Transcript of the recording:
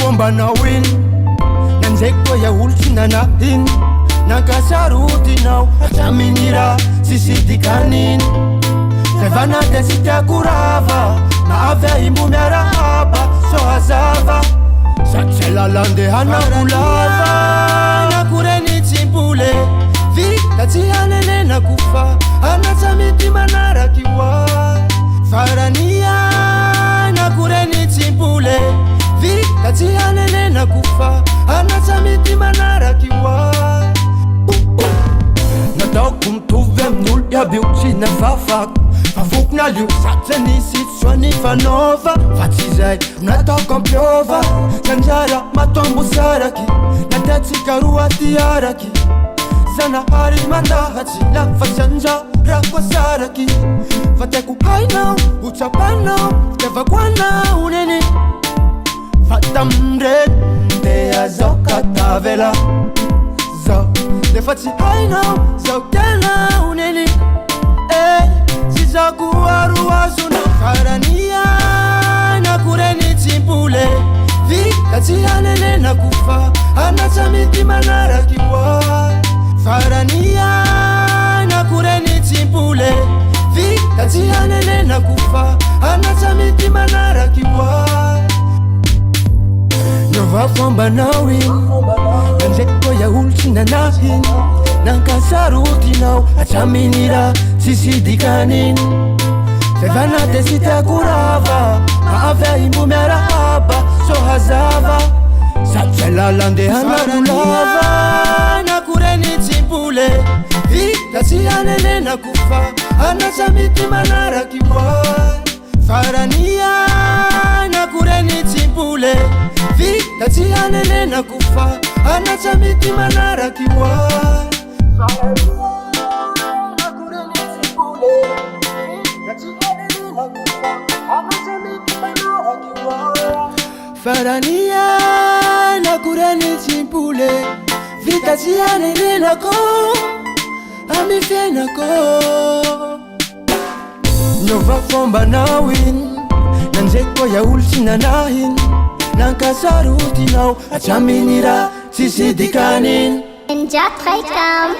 fombanao iny nandraiky koa iaolo tsy nanahiny nankasarotinao atraminy raha tsisy dikaniny fevana de tsy tiako rava mahavy aimbo miarahaba so hazava satria lalandehanako lava nakoreny tsimpole vita tsy hanenenako fa anatsamity manaraky oa farania nakoreny tsimpole vita tsy hanenenako fa anatsamity manaraky oa nataoko mitovy amin'olo iaby io tsy nafafako fafoko nalio satria nisy tsoany fanaova fa tsy zay nataoko ampiova sanjara matombo saraky natatsika roa ty araky zanahary mandahatsy lafa sanjara koa saraky fa tiako hainao hotsapanao fitiavako anao neny fa tamindreky ndeha zao katavela zao defa tsy hainao zao tenao neny tsy zako aroazonao farania nakoreny tsimpole vita tsy hanenenako fa anatsamity manaraky oa farania nakoreny tsimpole vita tsy hanenenako fa anatsamity manaraky oa nova fombanao iny nandraiky koa iaolo tsy nanahiny nankasarotinao atraminy raha tsisy dikaniny fevana de tsy tiako rava mahavy aimbo miarahaba so hazava satria lalandehanako lava nakoreny tsimpole vita tsy hanenenako fa anatsamity manaraky oa farania nakoreny tsimpole vita tsy hanenenako fa anatsamity manaraky oa farania nakoreny tsimpole vita tsy hanenenako amy fiainako nova fombanao iny nandraiky koa iaolo tsy nanahiny nankasarotinao atraminy raha tsisy dikaniny Ninja Tricam